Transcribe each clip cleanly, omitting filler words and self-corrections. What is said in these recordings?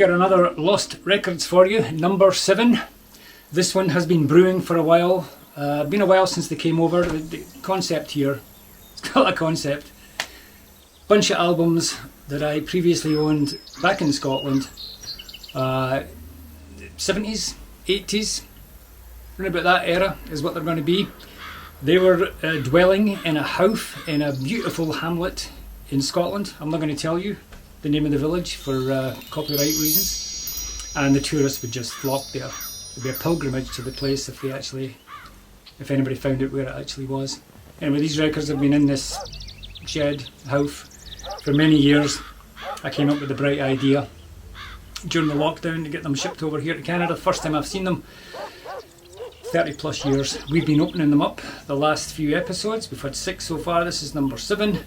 got another Lost Records for you, number 7. This one has been brewing for a while. Been a while since they came over. The concept here, it's got a concept. Bunch of albums that I previously owned back in Scotland. 70s, 80s, around about that era is what they're going to be. They were dwelling in a house in a beautiful hamlet in Scotland. I'm not going to tell you the name of the village for copyright reasons. And the tourists would just flock there. It'd be a pilgrimage to the place if anybody found out where it actually was. Anyway, these records have been in this shed house for many years. I came up with the bright idea during the lockdown to get them shipped over here to Canada. First time I've seen them, 30 plus years. We've been opening them up the last few episodes. We've had 6 so far. This is number 7.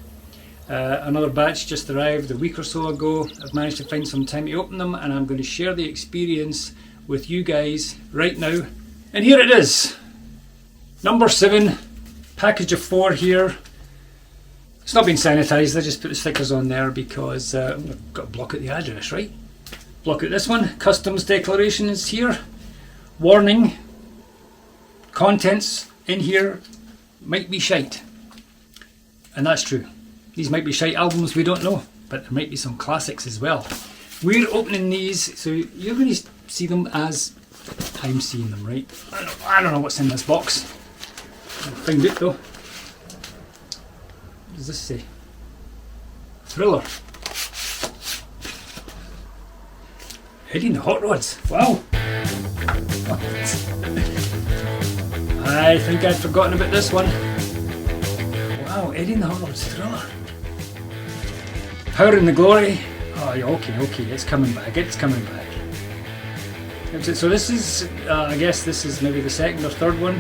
Another batch just arrived a week or so ago. I've managed to find some time to open them, and I'm going to share the experience with you guys right now. And here it is, number 7, package of 4 here. It's not been sanitized. I just put the stickers on there because I've got to block out the address, right? Block out this one. Customs declaration is here. Warning, contents in here might be shite. And that's true. These might be shite albums, we don't know, but there might be some classics as well. We're opening these, so you're going to see them as I'm seeing them, right? I don't know what's in this box. I'll find it though. What does this say? Thriller. Eddie and the Hot Rods. Wow. I think I'd forgotten about this one. Wow, Eddie and the Hot Rods Thriller. Power and the Glory. Oh, yeah, okay, it's coming back. So this is, I guess this is maybe the second or third one.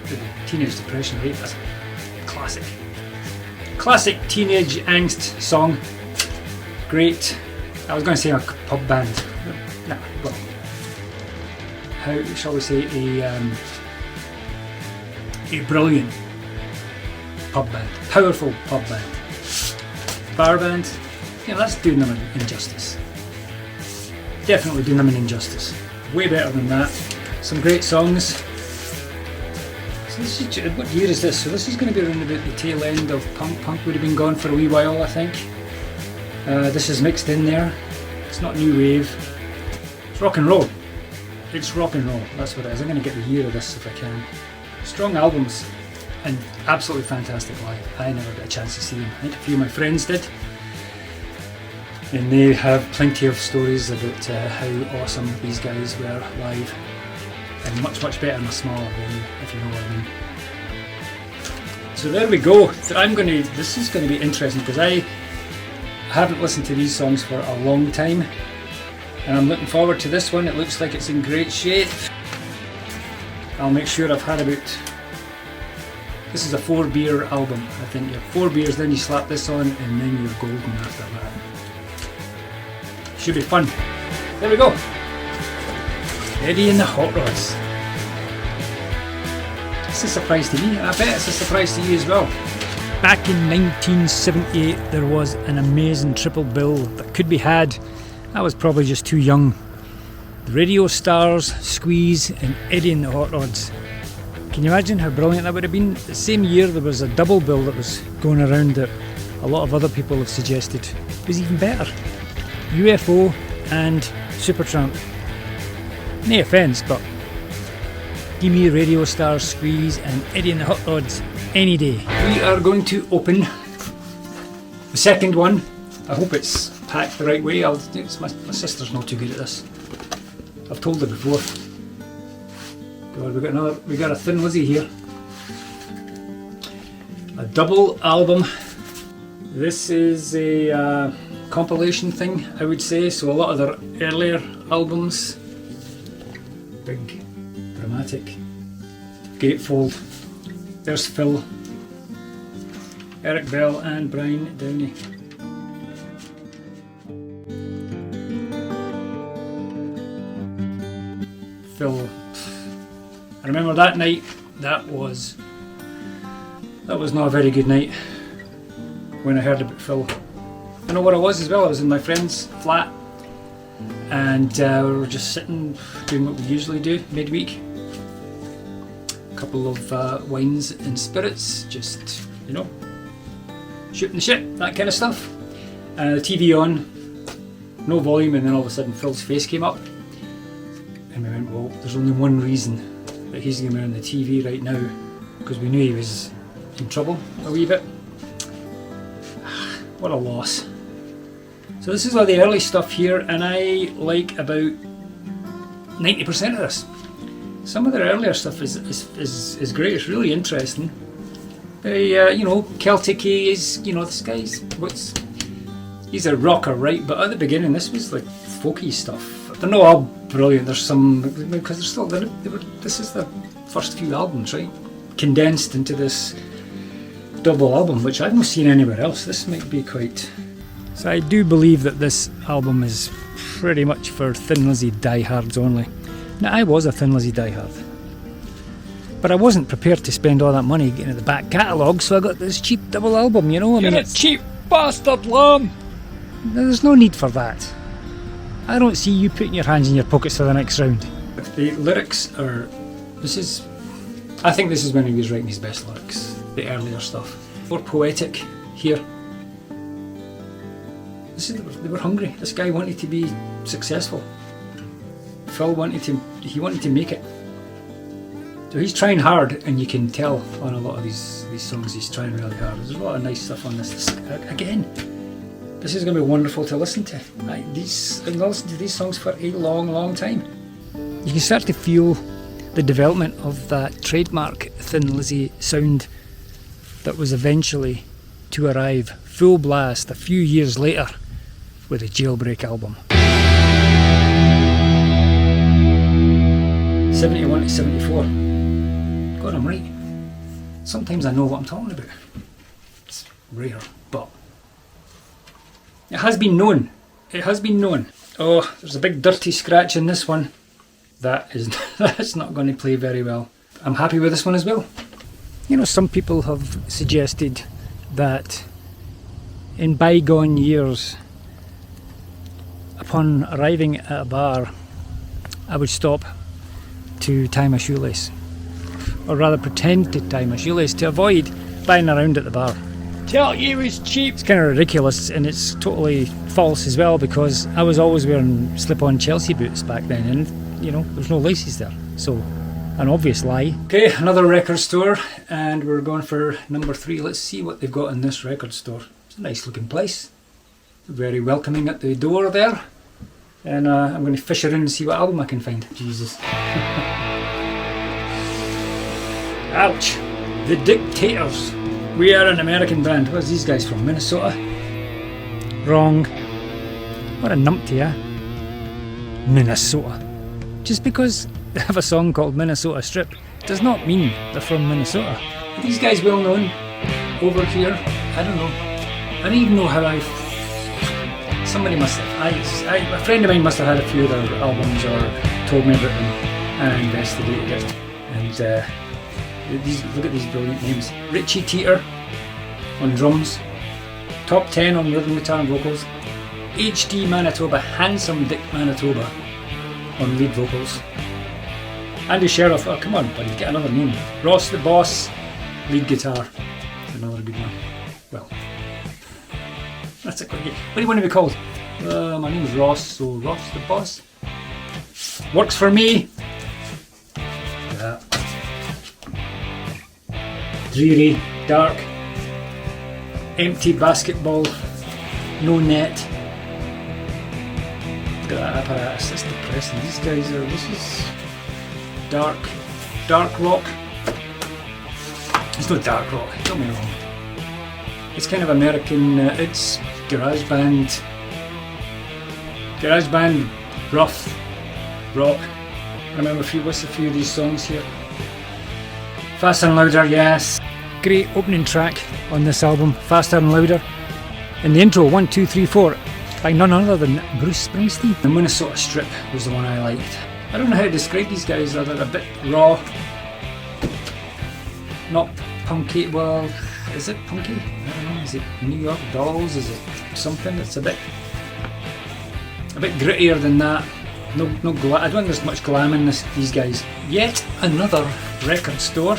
The Teenage Depression, right? That's a classic. Classic teenage angst song. Great. I was going to say a pub band. No, well, how shall we say, a brilliant pub band. Powerful pub band. Bar band. You know, that's doing them an injustice. Definitely doing them an injustice. Way better than that. Some great songs. So this is, what year is this? So this is going to be around about the tail end of punk. Punk would have been gone for a wee while, I think. This is mixed in there. It's not new wave. It's rock and roll. It's rock and roll. That's what it is. I'm going to get the year of this if I can. Strong albums and absolutely fantastic live. I never got a chance to see them. I think a few of my friends did. And they have plenty of stories about how awesome these guys were live, and much better in a smaller venue, if you know what I mean. So there we go. So this is going to be interesting because I haven't listened to these songs for a long time, and I'm looking forward to this one. It looks like it's in great shape. I'll make sure I've had about, this is a 4 beer album. I think you have 4 beers, then you slap this on, and then you're golden after that. Should be fun. There we go. Eddie and the Hot Rods. It's a surprise to me. I bet it's a surprise to you as well. Back in 1978 there was an amazing triple bill that could be had. I was probably just too young. The Radio Stars, Squeeze and Eddie and the Hot Rods. Can you imagine how brilliant that would have been? The same year there was a double bill that was going around that a lot of other people have suggested was even better. UFO and Supertramp. No offence, but give me Radio Stars, Squeeze and Eddie and the Hot Rods any day. We are going to open the second one. I hope it's packed the right way. My sister's not too good at this. I've told her before. God, we got a Thin Lizzy here. A double album. This is a compilation thing, I would say, so a lot of their earlier albums, big, dramatic, gatefold. There's Phil, Eric Bell and Brian Downey. Phil, I remember that night. That was not a very good night when I heard about Phil. I know what I was as well. I was in my friend's flat and we were just sitting doing what we usually do midweek. A couple of wines and spirits, just, you know, shooting the shit, that kind of stuff. The TV on, no volume, and then all of a sudden Phil's face came up, and we went, well, there's only one reason that he's going to be on the TV right now, because we knew he was in trouble a wee bit. What a loss. So this is all the early stuff here, and I like about 90% of this. Some of the earlier stuff is great, it's really interesting. You know, Celtic is, you know, this guy's, he's a rocker, right? But at the beginning this was like folky stuff. They're not all brilliant, there's some, because they're still, this is the first few albums, right? Condensed into this double album, which I've not seen anywhere else. This might be quite... So I do believe that this album is pretty much for Thin Lizzy diehards only. Now, I was a Thin Lizzy diehard, but I wasn't prepared to spend all that money getting the back catalogue, so I got this cheap double album, you know? I mean, it's cheap bastard, lamb! There's no need for that. I don't see you putting your hands in your pockets for the next round. The lyrics are... I think this is when he was writing his best lyrics, the earlier stuff. More poetic here. They were hungry. This guy wanted to be successful. Phil wanted to make it. So he's trying hard, and you can tell on a lot of these songs he's trying really hard. There's a lot of nice stuff on this. Again, this is going to be wonderful to listen to. I'm going to listen to these songs for a long, long time. You can start to feel the development of that trademark Thin Lizzy sound that was eventually to arrive full blast a few years later with a Jailbreak album. 71 to 74. God, I'm right. Sometimes I know what I'm talking about. It's rare, but it has been known. It has been known. Oh, there's a big dirty scratch in this one. That's not going to play very well. I'm happy with this one as well. You know, some people have suggested that in bygone years, upon arriving at a bar, I would stop to tie my shoelace, or rather pretend to tie my shoelace to avoid buying around at the bar. Tell you it's cheap. It's kind of ridiculous, and it's totally false as well, because I was always wearing slip-on Chelsea boots back then, and you know, there's no laces there, so an obvious lie. Okay, another record store, and we're going for number 3. Let's see what they've got in this record store. It's a nice looking place, very welcoming at the door there, and I'm going to fish around and see what album I can find. Jesus. Ouch. The Dictators. We are an American band. Where's these guys from? Minnesota? Wrong. What a numpty, eh? Minnesota. Just because they have a song called Minnesota Strip does not mean they're from Minnesota. Are these guys well known over here? I don't know. I don't even know how somebody must have. A friend of mine must have had a few of their albums or told me about them, and I investigated it. And look at these brilliant names. Richie Teeter on drums, Top 10 on rhythm guitar and vocals, HD Manitoba, Handsome Dick Manitoba on lead vocals, Andy Sheriff, oh come on buddy, get another name. Ross the Boss, lead guitar, another good one. Well, that's a quick game. What do you want to be called? My name is Ross, so Ross the Boss. Works for me. Yeah. Dreary, dark, empty basketball, no net. Look at that apparatus, that's depressing. These guys are, this is dark rock. It's not dark rock, don't get me wrong. It's kind of American, it's garage band, rough rock. I remember what's a few of these songs here. Faster and Louder, yes. Great opening track on this album, Faster and Louder. And the intro, 1, 2, 3, 4, by none other than Bruce Springsteen. The Minnesota Strip was the one I liked. I don't know how to describe these guys, they're a bit raw. Not punky, well, is it punky? I don't know, is it New York Dolls? Is it something that's a bit a bit grittier than that. No I don't think there's much glam in these guys. Yet another record store.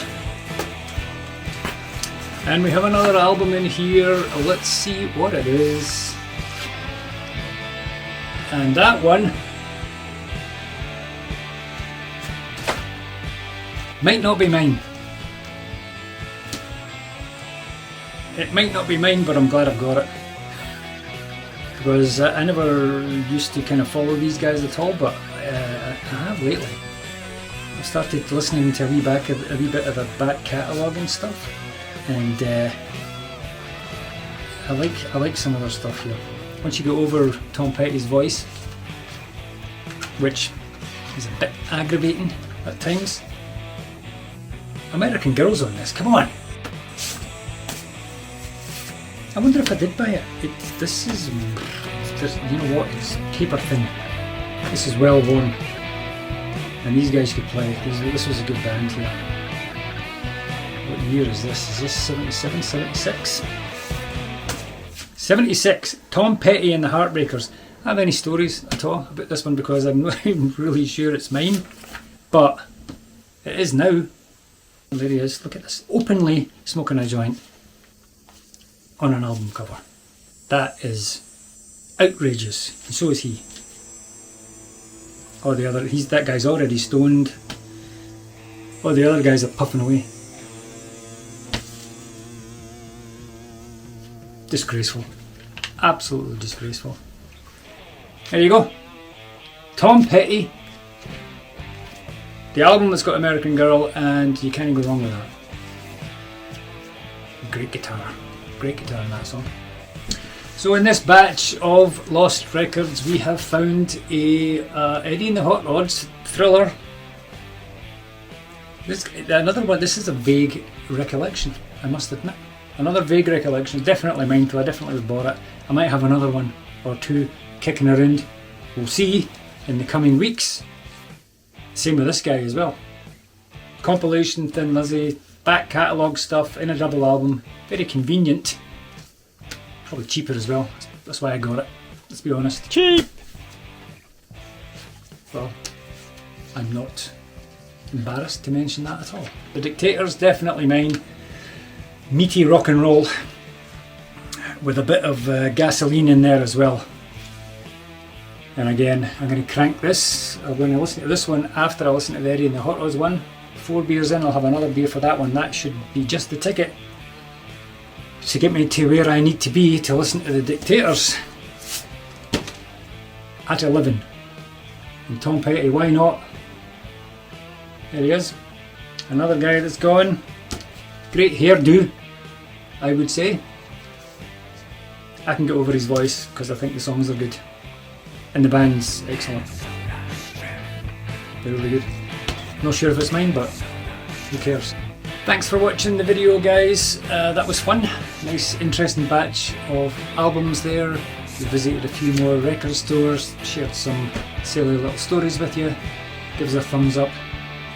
And we have another album in here. Let's see what it is. And that one might not be mine. It might not be mine, but I'm glad I've got it. Because I never used to kind of follow these guys at all, but I have lately. I've started listening to a wee bit of a back catalogue and stuff, and I like some of their stuff here. Once you go over Tom Petty's voice, which is a bit aggravating at times. American Girl's on this, come on! I wonder if I did buy it. This is, you know what, it's paper thin. This is well worn. And these guys could play. This was a good band here. What year is this? Is this 77, 76? 76. Tom Petty and the Heartbreakers. I don't have any stories at all about this one because I'm not even really sure it's mine. But it is now. There he is. Look at this. Openly smoking a joint on an album cover. That is outrageous, and so is he. Oh, that guy's already stoned. Oh, the other guys are puffing away. Disgraceful. Absolutely disgraceful. There you go. Tom Petty. The album that's got American Girl, and you can't go wrong with that. Great guitar. Great guitar in that song. So in this batch of lost records, we have found a Eddie and the Hot Rods Thriller. Another one. This is a vague recollection, I must admit. Another vague recollection. Definitely mine, so I definitely bought it. I might have another one or two kicking around. We'll see in the coming weeks. Same with this guy as well. Compilation, Thin Lizzy, back catalogue stuff in a double album. Very convenient. Probably cheaper as well. That's why I got it. Let's be honest. Cheap! Well, I'm not embarrassed to mention that at all. The Dictator's definitely mine. Meaty rock and roll with a bit of gasoline in there as well. And again, I'm going to crank this. I'm going to listen to this one after I listen to the Eddie and the Hot Rods one. 4 beers in, I'll have another beer for that one. That should be just the ticket to get me to where I need to be to listen to the Dictators at 11. And Tom Petty, why not? There he is. Another guy that's gone. Great hairdo, I would say. I can get over his voice because I think the songs are good. And the band's excellent. They're really good. Not sure if it's mine, but who cares. Thanks for watching the video, guys. That was fun. Nice, interesting batch of albums there. We visited a few more record stores, shared some silly little stories with you. Give us a thumbs up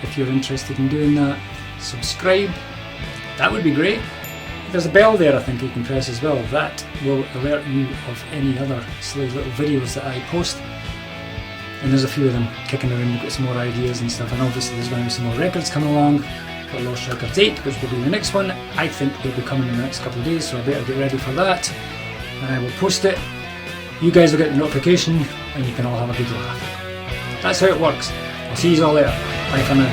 if you're interested in doing that. Subscribe. That would be great. There's a bell there I think you can press as well. That will alert you of any other silly little videos that I post. And there's a few of them kicking around. We've got some more ideas and stuff, and obviously there's going to be some more records coming along. Got Lost Records 8, which will be the next one. I think they'll be coming in the next couple of days, so I better get ready for that. And I will post it. You guys will get the notification, and you can all have a good laugh. That's how it works. I'll see you all later. Bye for now.